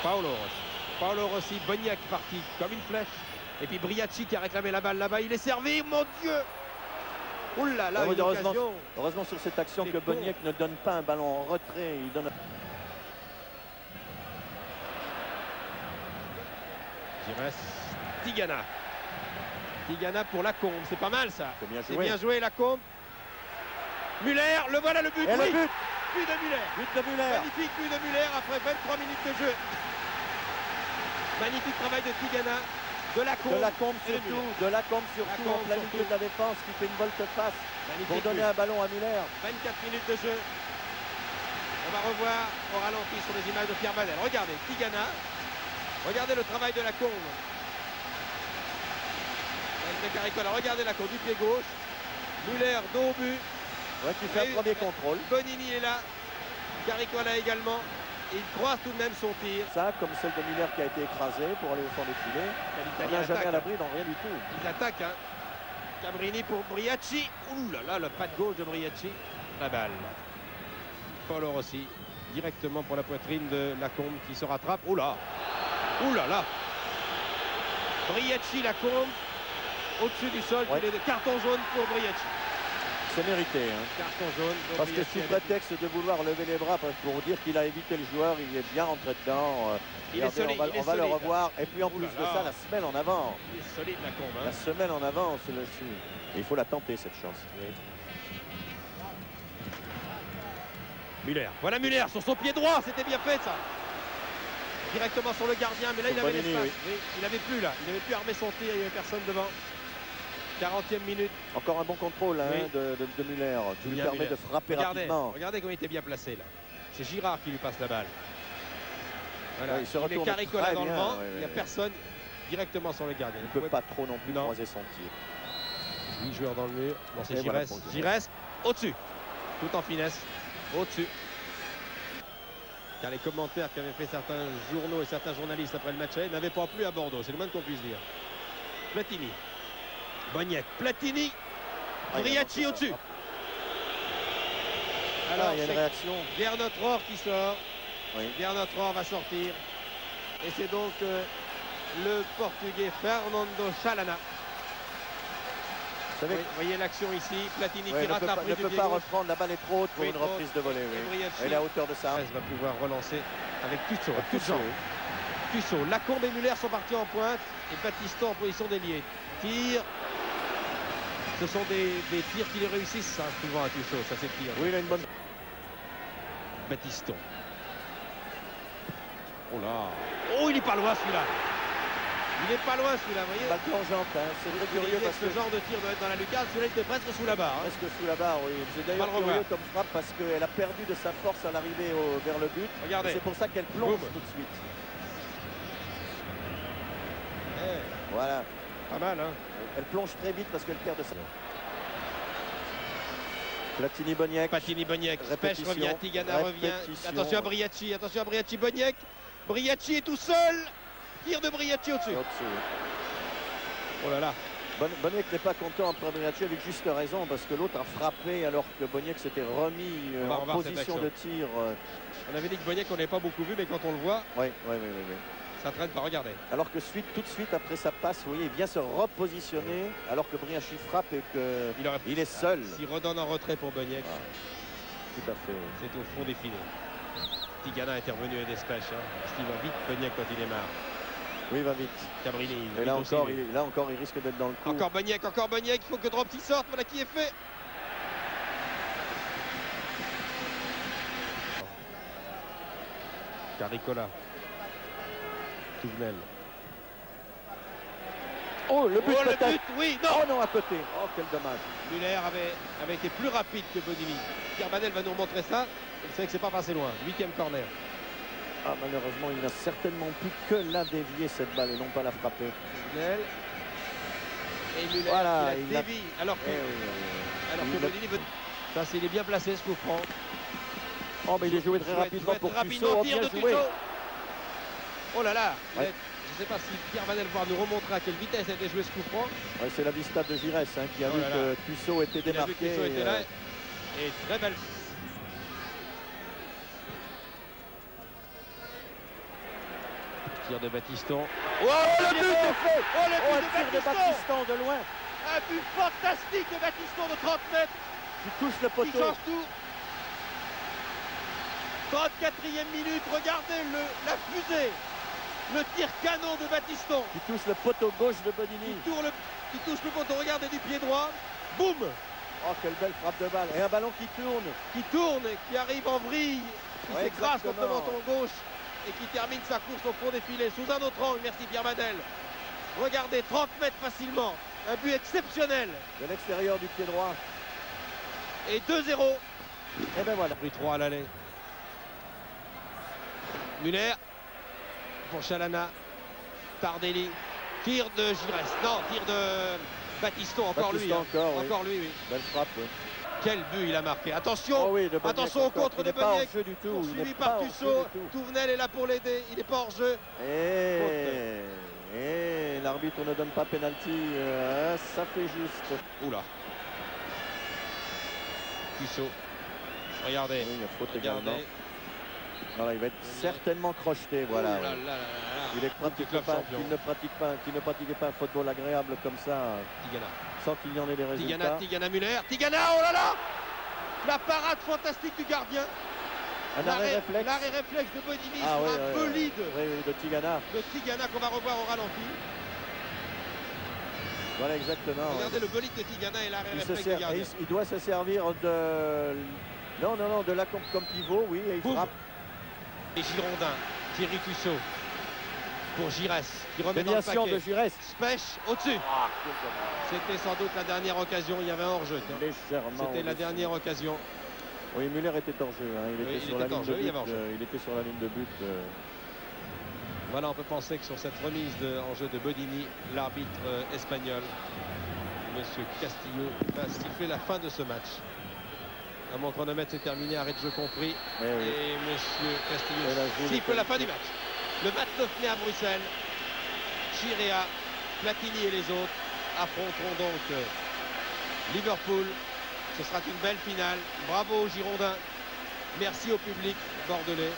Paolo Rossi. Paolo Rossi, Boniek parti comme une flèche. Et puis Briacci qui a réclamé la balle là-bas. Il est servi, mon Dieu! Ouh là là, une occasion. Heureusement sur cette action que Boniek ne donne pas un ballon en retrait. Il donne... Giresse, Tigana. Tigana pour Lacombe, c'est pas mal ça. C'est bien joué Lacombe. Muller, le voilà le but. Et oui. le but. But de Muller. But de Muller. Magnifique but de Muller après 23 minutes de jeu. Magnifique travail de Tigana. De Lacombe surtout. De Lacombe surtout en plein milieu de la défense qui fait une volte-face pour donner un ballon à Muller. 24 minutes de jeu. On va revoir au ralenti sur les images de Pierre Badel. Regardez, Tigana. Regardez le travail de Lacombe. Regardez Lacombe du pied gauche. Muller dos au but. Ouais, qui fait un premier contrôle. Bonini est là. Caricola également. Il croise tout de même son tir. Ça, comme celle de Muller qui a été écrasée pour aller au fond des filets. Il n'a jamais à l'abri dans rien du tout. Ils attaquent. Hein. Cabrini pour Briacci. Ouh là là, le pas de gauche de Briacci. La balle. Paolo Rossi. Directement pour la poitrine de Lacombe qui se rattrape. Ouh là. Ouh là là. Briacci, Lacombe. Au-dessus du sol. Ouais. Carton jaune pour Briacci. C'est mérité. Hein. Carton jaune. Parce que sous prétexte de vouloir lever les bras pour dire qu'il a évité le joueur, il est bien rentré dedans. On va le revoir. Et puis en plus de ça, la semelle en avant. Il est solide Lacombe. Hein. La semelle en avant, il faut la tenter cette chance. Oui. Muller. Voilà Muller sur son pied droit. C'était bien fait ça. Directement sur le gardien. Mais là il avait l'espace. Oui. Il n'avait plus là. Il n'avait plus armé son tir. Il n'y avait personne devant. 40e minute. Encore un bon contrôle hein, oui. de Muller. Tu lui permets de frapper rapidement. Regardez comme il était bien placé là. C'est Girard qui lui passe la balle. Voilà. Ouais, il est Caricola dans le vent. Il n'y a personne directement sur le gardien. Il ne peut pas trop non plus croiser son tir. 8 joueurs dans le mur. Bon, c'est Giresse. Voilà, Giresse au-dessus. Tout en finesse. Au-dessus. Car les commentaires qu'avaient fait certains journaux et certains journalistes après le match n'avaient pas plu à Bordeaux. C'est le moins qu'on puisse dire. Platini. Boniek, Platini, Briacci au-dessus. Alors, il y a une réaction. Gernot Rohr qui sort. Oui. Gernot Rohr va sortir. Et c'est donc le Portugais Fernando Chalana. Vous voyez l'action ici. Platini qui rate la prise. Ne peut pas reprendre. La balle est trop haute pour une reprise de volée. Oui. Elle est à hauteur de ça. Il va pouvoir relancer avec Tussaud. Tussaud. Lacombe et Muller sont partis en pointe. Et Battiston en position d'ailier. Tir. Ce sont des tirs qui les réussissent, hein, souvent à Tussaud, ça c'est pire. Oui, il a une bonne... Battiston. Oh là. Oh, il est pas loin celui-là. Il est pas loin celui-là, vous voyez. Balle plongeante, hein. C'est très curieux parce que ce genre de tir doit être dans la lucarne. Celui-là était presque sous la barre. Hein. Presque sous la barre, oui. C'est d'ailleurs curieux comme frappe parce qu'elle a perdu de sa force à l'arrivée vers le but. Regardez. C'est pour ça qu'elle plonge tout de suite. Voilà. Pas mal, hein. Elle plonge très vite parce qu'elle perd de sa... Platini Boniek. Platini Boniek. Pêche revient, Tigana revient. Attention à Briacci, Boniek. Briacci est tout seul. Tir de Briacci au-dessus. Oh là là. Boniek n'est pas content entre Briacci avec juste raison parce que l'autre a frappé alors que Boniek s'était remis en position de tir. On avait dit que Boniek on n'avait pas beaucoup vu, mais quand on le voit. Oui. Ça traîne pas, regardez. Alors que tout de suite après sa passe, vous voyez, il vient se repositionner alors que Briacci frappe et qu'il est seul. S'il redonne en retrait pour Boniek. Tout à fait. C'est au fond des filets. Tigana est intervenu à Despêche. Hein, parce qu'il va vite Boniek quand il est marre. Oui, il va vite. Cabrini. Et là encore, il risque d'être dans le coup. Encore Boniek. Il faut que Dropsy sorte. Voilà qui est fait. Caricola. Touvenel. Oh, le but oui, non. Oh non, à côté. Oh, quel dommage. Muller avait été plus rapide que Bonini. Pierre Badel va nous remontrer ça. Il sait que c'est pas passé loin. 8e corner. Ah, malheureusement, il n'a certainement plus que la dévier cette balle et non pas la frapper. Touvenel. Et Muller voilà, qui la dévie. Alors que Bonini veut... Ça, il est bien placé ce coup franc. Oh, mais il est joué très rapidement pour Tussaud. Bien joué. Oh là là. Ouais. Je ne sais pas si Pierre Badel va nous remontrer à quelle vitesse a été joué ce coup franc. Ouais, c'est la vista de Giresse hein, qui a vu que Tussaud était démarqué. Tussaud était là. Et très belle. Tir de Battiston. Oh, le but est fait. Oh, le but Un tir de Battiston de loin. Un but fantastique de Battiston de 30 mètres. Qui touche le Qui poteau. change tout. 34e minute, regardez la fusée. Le tir canon de Battiston. Qui touche le poteau gauche de Bodini. Qui touche le poteau, regardez du pied droit. Boum. Oh, quelle belle frappe de balle. Et un ballon qui tourne. Et qui arrive en vrille. Qui s'écrase contre le menton gauche. Et qui termine sa course au fond des filets. Sous un autre angle, merci Pierre Madel. Regardez, 30 mètres facilement. Un but exceptionnel. De l'extérieur du pied droit. Et 2-0. Et ben voilà. Pris 3 à l'aller. Muller. Pour Chalana. Tardelli. Tir de Giresse. Non, tir de Battiston. Encore lui. Encore lui, oui. Belle frappe. Oui. Quel but il a marqué. Attention. Oh oui, attention au contre de Boniek. Poursuivi par Tussaud. Touvenel est là pour l'aider. Il n'est pas hors jeu. Et l'arbitre ne donne pas pénalty. Ça fait juste. Oula. Tussaud. Regardez. Oui, il y a faute également. Voilà, il va être certainement crocheté. Voilà. Il est pratiquement pas, qui ne pratiquait pas un football agréable comme ça. Tigana. Sans qu'il y en ait des résultats. Tigana Muller. Tigana, oh là là. La parade fantastique du gardien. Un arrêt réflexe. L'arrêt réflexe de Bodini sur un bolide de Tigana. De Tigana qu'on va revoir au ralenti. Voilà, exactement. Regardez le bolide de Tigana et l'arrêt réflexe du gardien. Il doit se servir de... Non, de la comme pivot, oui, et il frappe. Et Girondin, Thierry Tussaud pour Giresse, qui remet dans le paquet. De Giresse. Spèche au-dessus. C'était sans doute la dernière occasion, il y avait un hors-jeu. Légèrement. C'était la dernière occasion. Oui, Muller était hors jeu. Hein. Il était sur la ligne de but. Voilà, on peut penser que sur cette remise en jeu de Bodini, l'arbitre espagnol, Monsieur Castillo, va siffler la fin de ce match. Un mon chronomètre s'est terminé, arrêt de jeu compris. Et Monsieur Castillo siffle la fin du match. Le 29 mai à Bruxelles, Chirea, Platini et les autres affronteront donc Liverpool. Ce sera une belle finale. Bravo aux Girondins. Merci au public bordelais.